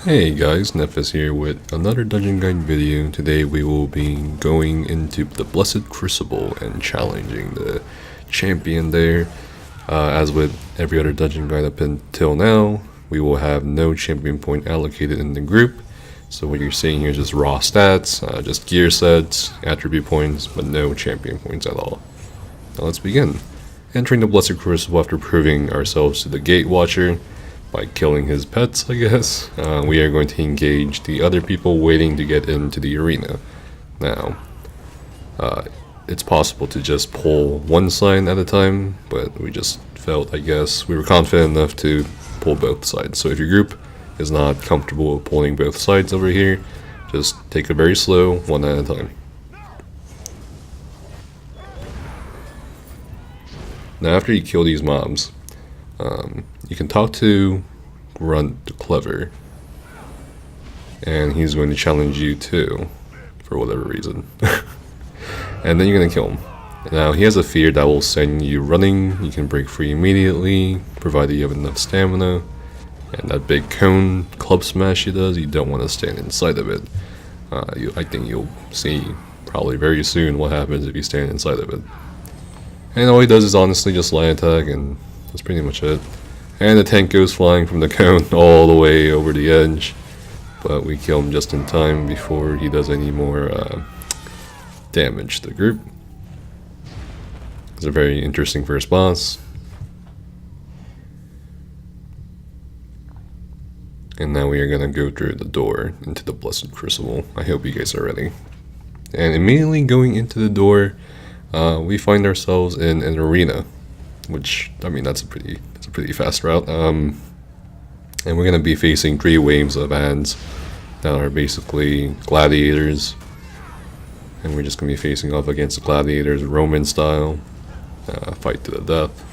Hey guys, Nephis here with another dungeon guide video. Today we will be going into the Blessed Crucible and challenging the champion there. As with every other dungeon guide up until now, we will have no champion point allocated in the group. So what you're seeing here is just raw stats, just gear sets, attribute points, but no champion points at all. Now let's begin. Entering the Blessed Crucible after proving ourselves to the Gate Watcher by killing his pets, I guess, we are going to engage the other people waiting to get into the arena. Now, it's possible to just pull one side at a time, but we just felt, I guess, we were confident enough to pull both sides. So if your group is not comfortable with pulling both sides over here, just take it very slow, one at a time. Now after you kill these mobs, you can talk to Grunt the Clever, and he's going to challenge you too, for whatever reason. And then you're going to kill him. Now he has a fear that will send you running. You can break free immediately, provided you have enough stamina. And that big cone club smash he does, you don't want to stand inside of it. I think you'll see probably very soon what happens if you stand inside of it. And all he does is honestly just light attack, and that's pretty much it. And the tank goes flying from the cone all the way over the edge, but we kill him just in time before he does any more damage to the group. It's a very interesting first boss. And now we are going to go through the door into the Blessed Crucible. I hope you guys are ready. And immediately going into the door, we find ourselves in an arena, which, I mean, that's a pretty fast route. And we're going to be facing 3 waves of ads that are basically gladiators. And we're just going to be facing off against the gladiators, Roman style, fight to the death.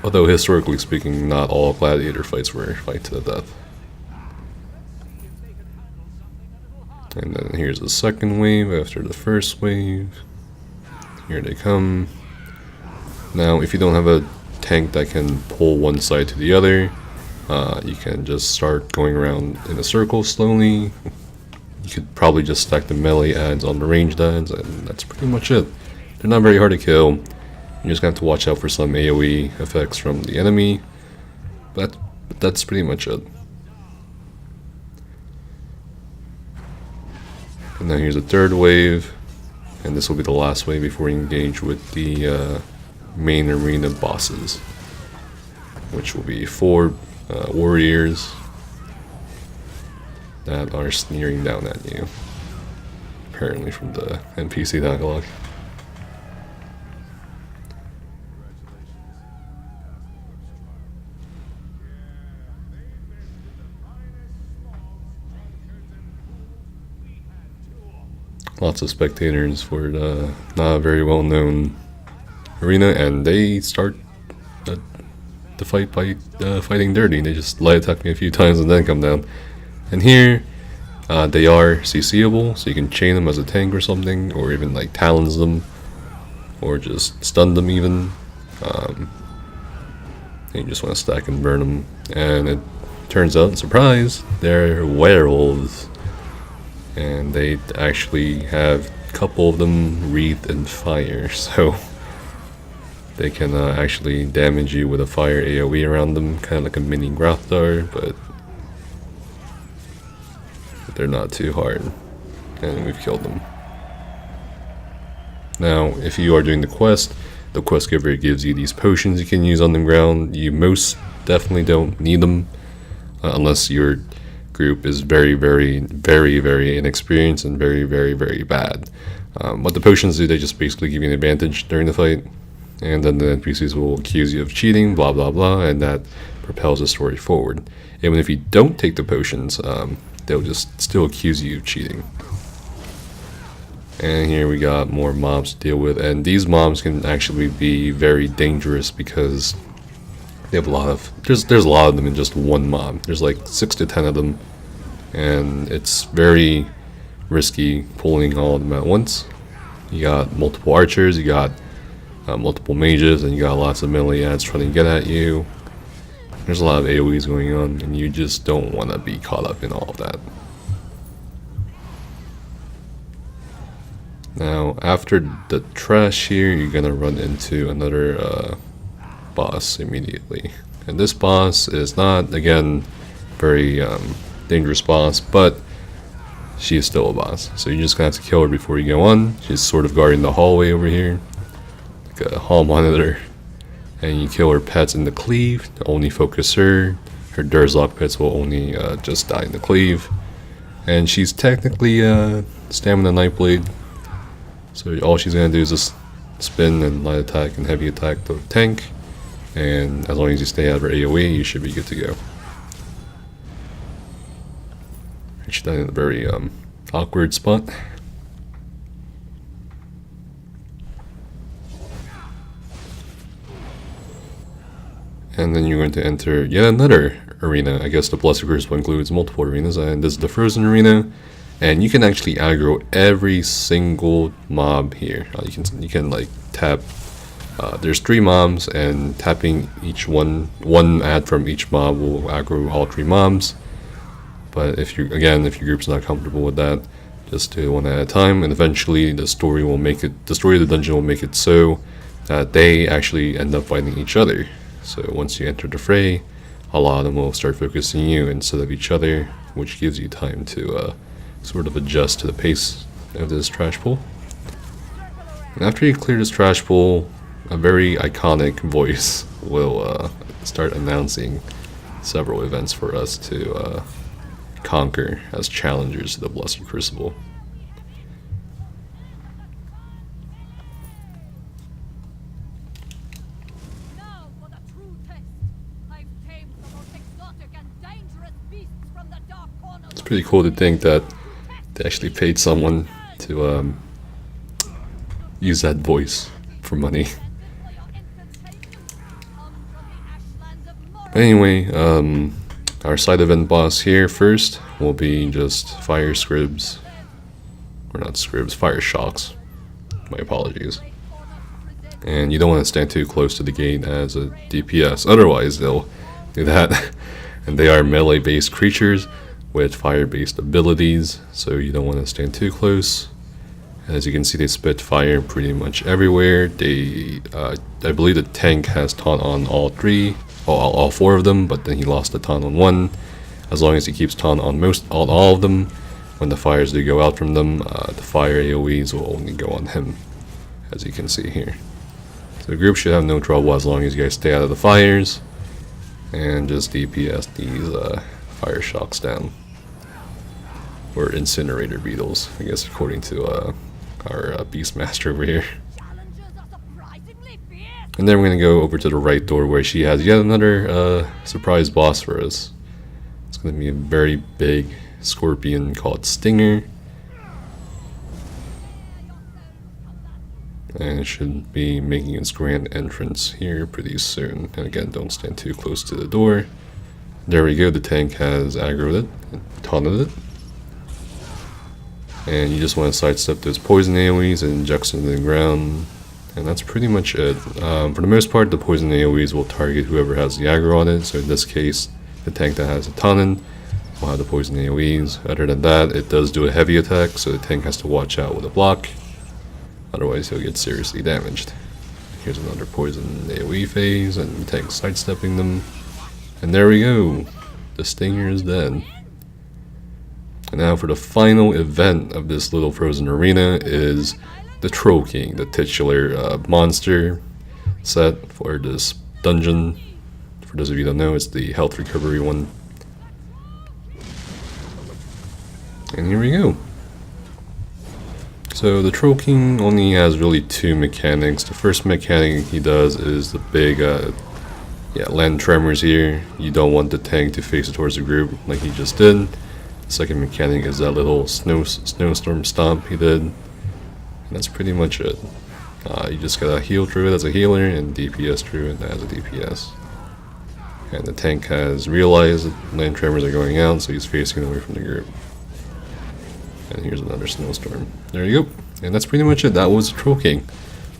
Although historically speaking, not all gladiator fights were fight to the death. And then here's the second wave after the first wave. Here they come. Now, if you don't have a tank that can pull one side to the other, you can just start going around in a circle slowly. You could probably just stack the melee ads on the ranged ads, and that's pretty much it. They're not very hard to kill. You just have to watch out for some AoE effects from the enemy, but that's pretty much it. And now here's a third wave, and this will be the last wave before we engage with the main arena bosses, which will be 4 warriors that are sneering down at you, apparently from the NPC dialogue. Lots of spectators for the not very well known arena, and they start the fight by fighting dirty. They just light attack me a few times and then come down. And here they are CCable, so you can chain them as a tank or something, or even like talons them, or just stun them even. And you just want to stack and burn them. And it turns out, surprise, they're werewolves. And they actually have a couple of them wreathed in fire, so they can actually damage you with a fire AoE around them, kind of like a mini Grothdar, but they're not too hard, and we've killed them. Now, if you are doing the quest giver gives you these potions you can use on the ground. You most definitely don't need them, unless you're group is very inexperienced and very bad. What the potions do, they just basically give you an advantage during the fight, and then the NPCs will accuse you of cheating, blah blah blah, and that propels the story forward. Even if you don't take the potions, they'll just still accuse you of cheating. And here we got more mobs to deal with, and these mobs can actually be very dangerous because they have a lot of, there's a lot of them in just one mob. There's like 6 to 10 of them, and it's very risky pulling all of them at once. You got multiple archers, you got multiple mages, and you got lots of melee ads trying to get at you. There's a lot of AoEs going on, and you just don't want to be caught up in all of that. Now, after the trash here, you're gonna run into another boss immediately. And this boss is not, again, very dangerous boss, but she is still a boss. So you're just gonna have to kill her before you go on. She's sort of guarding the hallway over here, like a hall monitor. And you kill her pets in the cleave to only focus her. Her Durzlock pets will only just die in the cleave. And she's technically Stamina Nightblade. So all she's gonna do is just spin and light attack and heavy attack the tank. And as long as you stay out of her AoE, you should be good to go. She's done in a very awkward spot. And then you're going to enter yet another arena. I guess the Blessed Crucible includes multiple arenas, and this is the Frozen Arena. And you can actually aggro every single mob here. You can like tap. There's 3 mobs, and tapping each one ad from each mob will aggro all 3 mobs. But if your group's not comfortable with that, just do one at a time, and eventually the story of the dungeon will make it so that they actually end up fighting each other. So once you enter the fray, a lot of them will start focusing you instead of each other, which gives you time to sort of adjust to the pace of this trash pool. And after you clear this trash pool, a very iconic voice will start announcing several events for us to conquer as challengers to the Blessed Crucible. It's pretty cool to think that they actually paid someone to use that voice for money. But anyway, our side event boss here first will be just fire scribs, or not scribs, fire shocks. My apologies. And you don't want to stand too close to the gate as a DPS, otherwise they'll do that. And they are melee based creatures with fire based abilities, so you don't want to stand too close. As you can see, they spit fire pretty much everywhere. I believe the tank has taunt on all 4 of them, but then he lost the taunt on 1. As long as he keeps taunt on all of them, when the fires do go out from them, the fire AoEs will only go on him, as you can see here. So the group should have no trouble as long as you guys stay out of the fires and just DPS these fire shocks down, or incinerator beetles, I guess, according to our Beastmaster over here. And then we're going to go over to the right door where she has yet another surprise boss for us. It's going to be a very big scorpion called Stinger. And it should be making its grand entrance here pretty soon. And again, don't stand too close to the door. There we go, the tank has aggroed it, and taunted it. And you just want to sidestep those poison AoEs and inject them into the ground. And that's pretty much it. For the most part, the poison AoEs will target whoever has the aggro on it. So in this case, the tank that has a Tannen will have the poison AoEs. Other than that, it does do a heavy attack, so the tank has to watch out with a block. Otherwise, he'll get seriously damaged. Here's another poison AoE phase, and the tank sidestepping them. And there we go. The Stinger is dead. And now for the final event of this little frozen arena is the Troll King, the titular monster set for this dungeon. For those of you who don't know, it's the health recovery one. And here we go. So the Troll King only has really 2 mechanics. The first mechanic he does is the big land tremors here. You don't want the tank to face it towards the group like he just did. The second mechanic is that little snowstorm stomp he did. And that's pretty much it. You just gotta heal through it as a healer and DPS through it as a DPS. And the tank has realized that land tremors are going out, so he's facing away from the group. And here's another snowstorm. There you go. And that's pretty much it. That was the Troll King.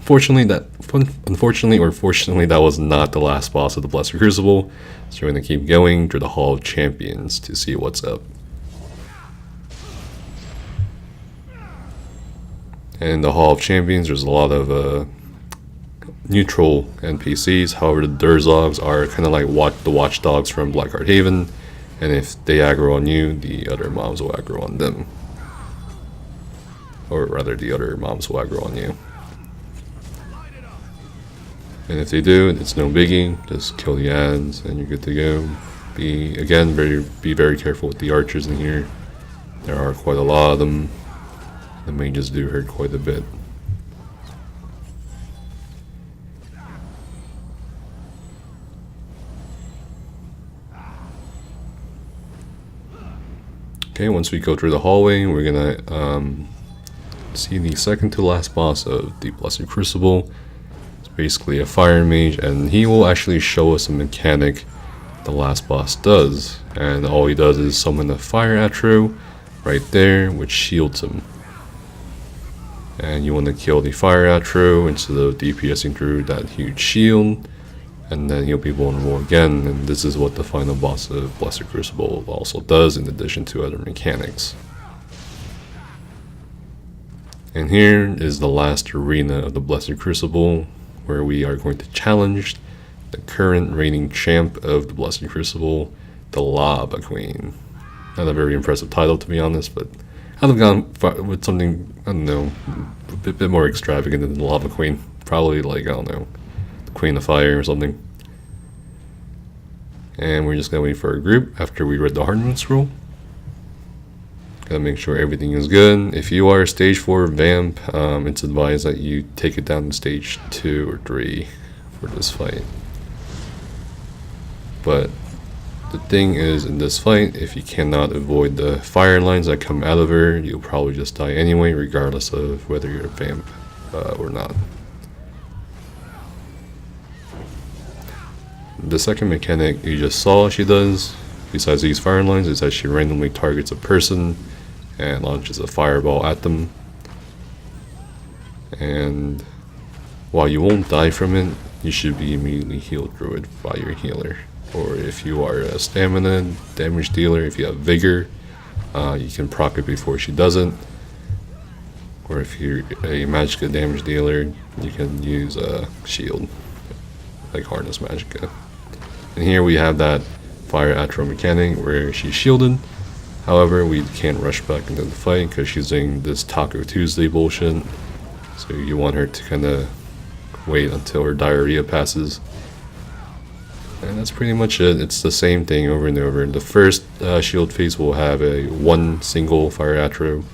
unfortunately or fortunately, that was not the last boss of the Blessed Crucible. So we're going to keep going through the Hall of Champions to see what's up. And in the Hall of Champions, there's a lot of neutral NPCs. However, the Durzogs are kind of like the watchdogs from Blackheart Haven, and if they aggro on you, the other mobs will aggro on them. Or rather, the other mobs will aggro on you. And if they do, it's no biggie. Just kill the ads, and you're good to go. Be very careful with the archers in here. There are quite a lot of them. The mages do hurt quite a bit. Okay, once we go through the hallway, we're gonna see the second to last boss of the Blessed Crucible. It's basically a fire mage, and he will actually show us a mechanic the last boss does. And all he does is summon a fire atro right there, which shields him. And you want to kill the fire atro instead of DPSing through that huge shield, and then he'll be vulnerable again. And this is what the final boss of Blessed Crucible also does, in addition to other mechanics. And here is the last arena of the Blessed Crucible, where we are going to challenge the current reigning champ of the Blessed Crucible, the Lava Queen. Not a very impressive title, to be honest, but I'd have gone with something, I don't know, a bit more extravagant than the Lava Queen. Probably like, I don't know, the Queen of Fire or something. And we're just gonna wait for our group after we read the Hard Moon Scroll. Gotta make sure everything is good. If you are a stage 4 vamp, it's advised that you take it down to stage 2 or 3 for this fight. But the thing is, in this fight, if you cannot avoid the fire lines that come out of her, you'll probably just die anyway, regardless of whether you're a vamp or not. The second mechanic you just saw she does, besides these fire lines, is that she randomly targets a person and launches a fireball at them. And while you won't die from it, you should be immediately healed through it by your healer. Or if you are a stamina damage dealer, if you have vigor, you can proc it before she does it. Or if you're a magicka damage dealer, you can use a shield, like Harness Magicka. And here we have that fire atro mechanic where she's shielded. However, we can't rush back into the fight because she's doing this Taco Tuesday bullshit. So you want her to kind of wait until her diarrhea passes. And that's pretty much it. It's the same thing over and over. The first shield phase will have one single fire atro,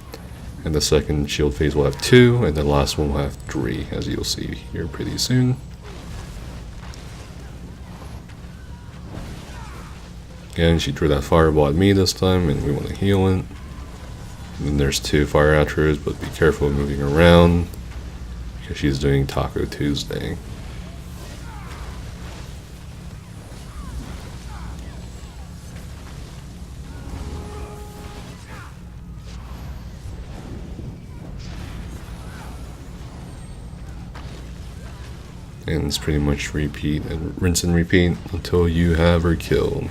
and the second shield phase will have 2, and the last one will have 3, as you'll see here pretty soon. Again, she threw that fireball at me this time, and we want to heal it. And then there's 2 fire atros, but be careful of moving around because she's doing Taco Tuesday. And it's pretty much repeat and rinse and repeat until you have her killed.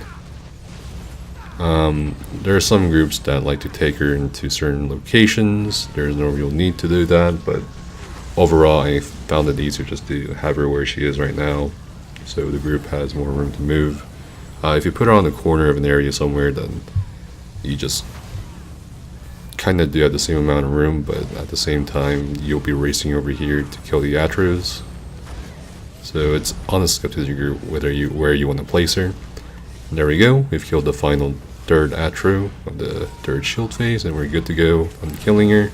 There are some groups that like to take her into certain locations. There's no real need to do that, but overall I found it easier just to have her where she is right now, so the group has more room to move. If you put her on the corner of an area somewhere, then you just kind of do have the same amount of room, but at the same time you'll be racing over here to kill the atros. So it's honestly up to the group where you want to place her. And there we go. We've killed the final third atro of the third shield phase, and we're good to go on killing her.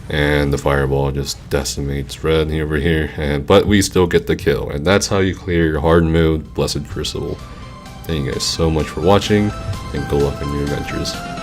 And the fireball just decimates red over here, but we still get the kill. And that's how you clear your hard mode Blessed Crucible. Thank you guys so much for watching, and good luck on your adventures.